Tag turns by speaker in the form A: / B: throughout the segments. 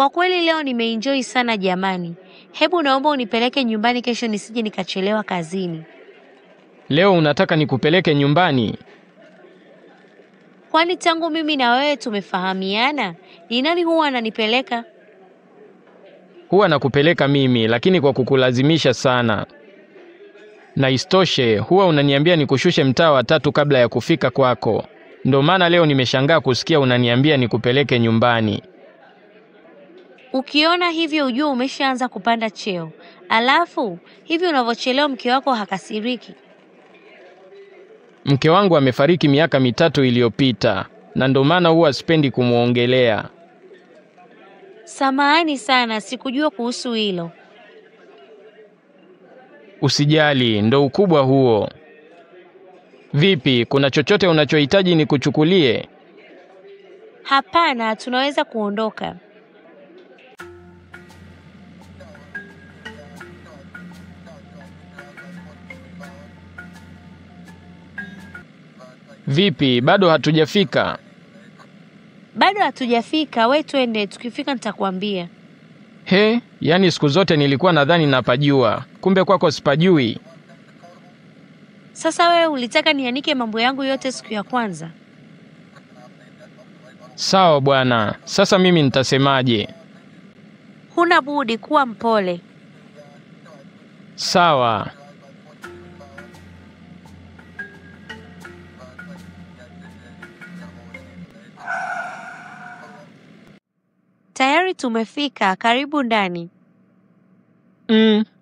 A: Kwa kweli leo nimeenjoy sana jamani. Hebu naomba unipeleke nyumbani kesho nisije nikachelewa kazini.
B: Leo unataka nikupeleke nyumbani?
A: Kwani tangu mimi na wewe tumefahamiana, ni nani huwa ananipeleka?
B: Huwa nakupeleka mimi, lakini kwa kukulazimisha sana. Na istoshe, huwa unaniambia nikushushe mtaa wa 3 kabla ya kufika kwako. Ndio maana leo nimeshangaa kusikia unaniambia nikupeleke nyumbani.
A: Ukiona hivyo ujue umeshaanza kupanda cheo. Alafu, hivi unavochelewa mke wako hakasiriki?
B: Mke wangu amefariki miaka 3 iliyopita, na ndio maana huwa sipendi kumuongelea.
A: Samahani sana, sikujua kuhusu hilo.
B: Usijali, ndo ukubwa huo. Vipi, kuna chochote unachohitaji nikuchukulie?
A: Hapana, tunaweza kuondoka.
B: Vipi, bado hatujafika?
A: Bado hatujafika, we twende, tukifika nitakwambia.
B: Yani siku zote nilikuwa nadhani napajua, kumbe kwako sipajui.
A: Sasa wewe ulitaka nianike mambo yangu yote siku ya kwanza?
B: Sawa bwana, sasa mimi nitasemaje?
A: Huna budi kuwa mpole.
B: Sawa.
A: Tayari tumefika, karibu ndani.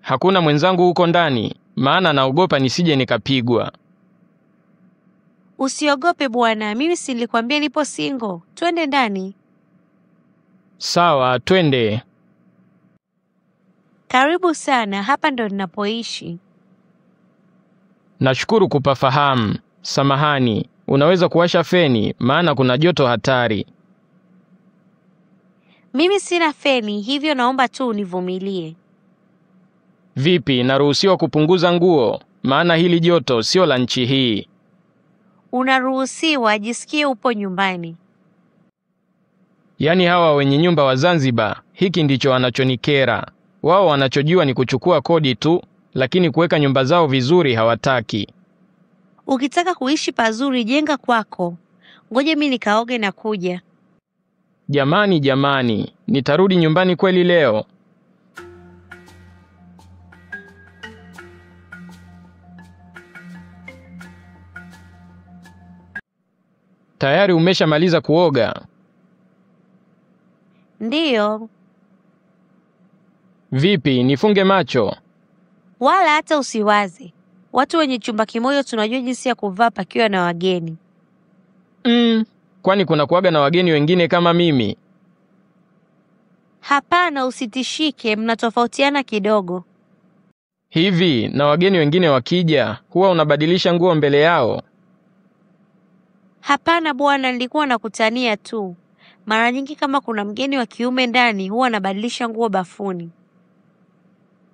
B: Hakuna mwenzangu huko ndani, maana naogopa nisije nikapigwa.
A: Usiogope bwana, mimi si nilikwambia nipo single. Twende ndani.
B: Sawa, twende.
A: Karibu sana, hapa ndo ninapoishi.
B: Nashukuru kupafahamu. Samahani, unaweza kuwasha feni maana kuna joto hatari.
A: Mimi sina feni, hivyo naomba tu univumilie.
B: Vipi, naruhusiwa kupunguza nguo? Maana hili joto sio la nchi hii.
A: Unaruhusiwa, jisikie upo nyumbani.
B: Yaani hawa wenye nyumba wa Zanzibar, hiki ndicho wanachonikera. Wao wanachojua ni kuchukua kodi tu, lakini kuweka nyumba zao vizuri hawataki.
A: Ukitaka kuishi pazuri jenga kwako. Ngoje mimi nikaoge na kuja.
B: Jamani, nitarudi nyumbani kweli leo? Tayari umeshamaliza kuoga?
A: Ndiyo.
B: Vipi, nifunge macho?
A: Wala hata usiwaze. Watu wenye chumba kimoja tunajua jinsi ya kuvaa pakiwa na wageni.
B: Kwani kuna kuaga na wageni wengine kama mimi?
A: Hapana, usitishike, mnatofautiana kidogo.
B: Hivi, na wageni wengine wakija, huwa unabadilisha nguo mbele yao?
A: Hapana bwana, nilikuwa nakutania tu. Mara nyingi kama kuna mgeni wa kiume ndani, huwa nabadilisha nguo bafuni.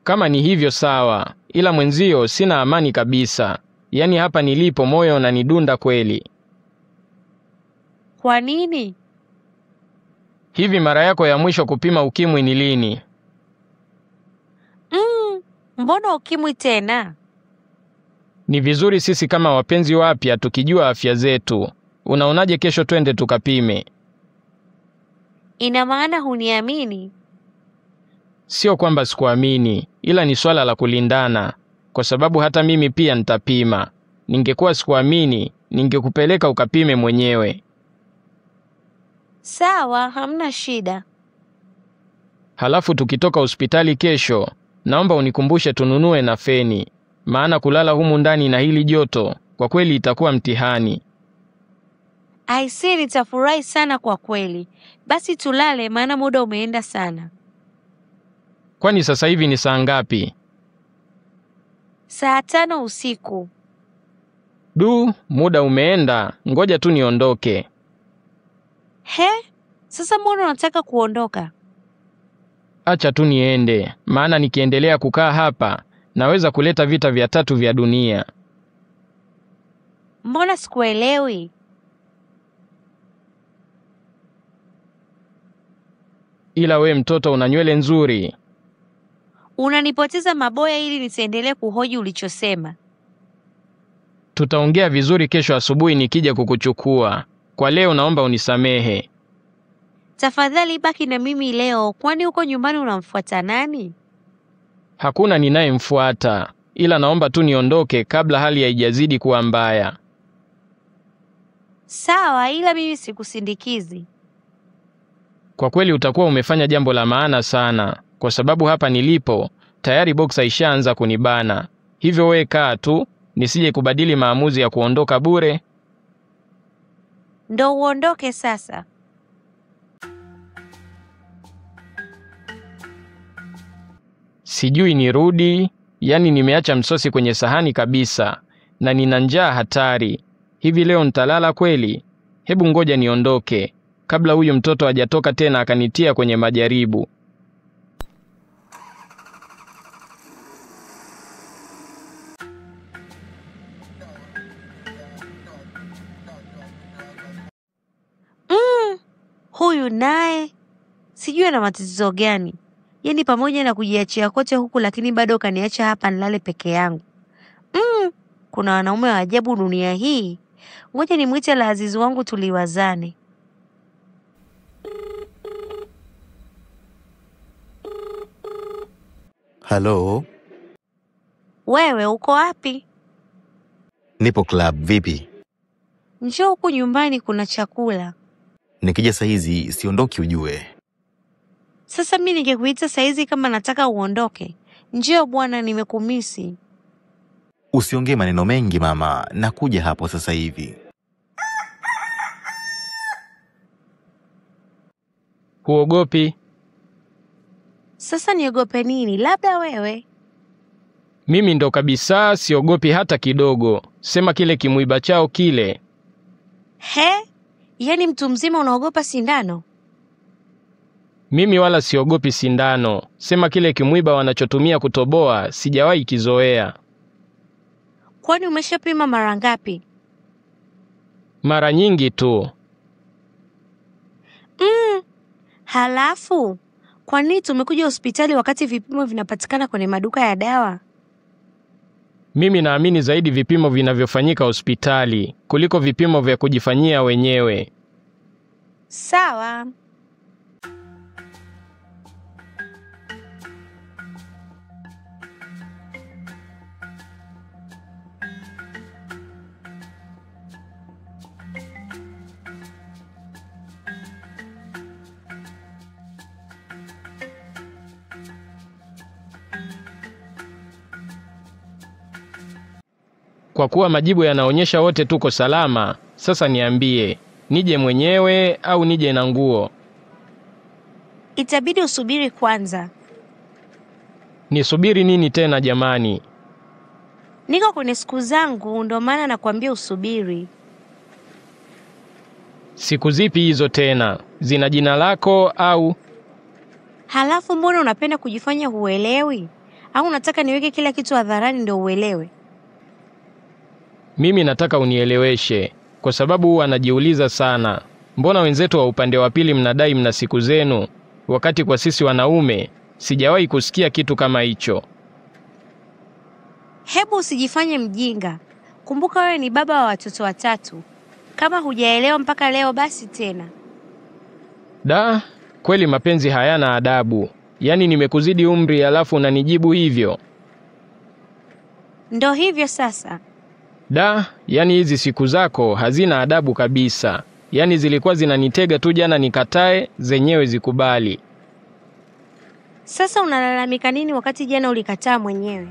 B: Kama ni hivyo sawa, ila mwenzio sina amani kabisa. Yaani hapa nilipo moyo unanidunda kweli.
A: Kwa nini?
B: Hivi mara yako ya mwisho kupima ukimwi ni lini?
A: Mbona ukimwi tena?
B: Ni vizuri sisi kama wapenzi wapya tukijua afya zetu. Unaonaje kesho twende tukapime?
A: Ina maana huniamini?
B: Sio kwamba sikuamini, ila ni swala la kulindana. Kwa sababu hata mimi pia nitapima. Ningekuwa sikuamini, ningekupeleka ukapime mwenyewe.
A: Sawa, hamna shida.
B: Halafu tukitoka hospitali kesho, naomba unikumbushe tununue na feni. Maana kulala humu ndani na hili joto, kwa kweli itakuwa mtihani.
A: Aisee, nitafurahi sana kwa kweli. Basi tulale maana muda umeenda sana.
B: Kwani sasa hivi ni saa ngapi?
A: Saa 5 usiku.
B: Muda umeenda, ngoja tu niondoke.
A: Sasa mbona unataka kuondoka?
B: Acha tu niende, maana nikiendelea kukaa hapa, naweza kuleta vita vya 3 vya dunia.
A: Mbona sikuelewi?
B: Ila we mtoto una nywele nzuri.
A: Unanipoteza maboya ili nisiendelee kuhoji ulichosema.
B: Tutaongea vizuri kesho asubuhi nikija kukuchukua. Kwa leo naomba unisamehe.
A: Tafadhali baki na mimi leo, kwani huko nyumbani unamfuata nani?
B: Hakuna ninayemfuata, ila naomba tu niondoke kabla hali haijazidi kuwa mbaya.
A: Sawa, ila mimi sikusindikizi.
B: Kwa kweli utakuwa umefanya jambo la maana sana, kwa sababu hapa nilipo tayari boxer ishaanza kunibana. Hivyo wewe kaa tu, nisije kubadili maamuzi ya kuondoka bure.
A: Ndo uondoke sasa.
B: Sijui nirudi, yani nimeacha msosi kwenye sahani kabisa na nina njaa hatari. Hivi leo nitalala kweli? Hebu ngoja niondoke kabla huyu mtoto hajatoka tena akanitia kwenye majaribu.
A: Huyu naye sijui ana matatizo gani. Yaani pamoja na kujiachia kote huku lakini bado kaniacha hapa nilale peke yangu. Kuna wanaume wa ajabu dunia hii. Ngoja nimwite Azizi wangu tuliwazane.
C: Halo.
A: Wewe uko wapi?
C: Nipo club, vipi?
A: Njoo huku nyumbani kuna chakula.
C: Nikija saa hizi siondoki ujue.
A: Sasa mimi ningekuita saa hizi kama nataka uondoke. Njoo bwana, nimekumisi.
C: Usiongee maneno mengi mama, nakuja hapo sasa hivi.
B: Huogopi?
A: Sasa niogope nini? Labda wewe.
B: Mimi ndo kabisa siogopi hata kidogo. Sema kile kimuiba chao kile.
A: He? Yaani mtu mzima unaogopa sindano?
B: Mimi wala siogopi sindano. Sema kile kimuiba wanachotumia kutoboa, sijawahi kizoea.
A: Kwani umeshapima mara ngapi?
B: Mara nyingi tu.
A: Halafu, kwa nini tumekuja hospitali wakati vipimo vinapatikana kwenye maduka ya dawa?
B: Mimi naamini zaidi vipimo vinavyofanyika hospitali kuliko vipimo vya kujifanyia wenyewe.
A: Sawa.
B: Kwa kuwa majibu yanaonyesha wote tuko salama, sasa niambie, nije mwenyewe au nije na nguo?
A: Itabidi usubiri kwanza.
B: Nisubiri nini tena jamani?
A: Niko kwenye siku zangu, ndo maana nakwambia usubiri.
B: Siku zipi hizo tena? Zina jina lako au?
A: Halafu mbona unapenda kujifanya huelewi? Au unataka niweke kila kitu hadharani ndio uelewe?
B: Mimi nataka unieleweshe, kwa sababu huwa najiuliza sana. Mbona wenzetu wa upande wa pili mnadai mna siku zenu, wakati kwa sisi wanaume sijawahi kusikia kitu kama hicho.
A: Hebu usijifanye mjinga. Kumbuka wewe ni baba wa watoto 3. Kama hujaelewa mpaka leo basi tena.
B: Da, kweli mapenzi hayana adabu. Yaani nimekuzidi umri alafu unanijibu hivyo.
A: Ndo hivyo sasa.
B: Da, yani hizi siku zako hazina adabu kabisa. Yaani zilikuwa zinanitega tu jana nikatae, zenyewe zikubali.
A: Sasa unalalamika nini wakati jana ulikataa mwenyewe?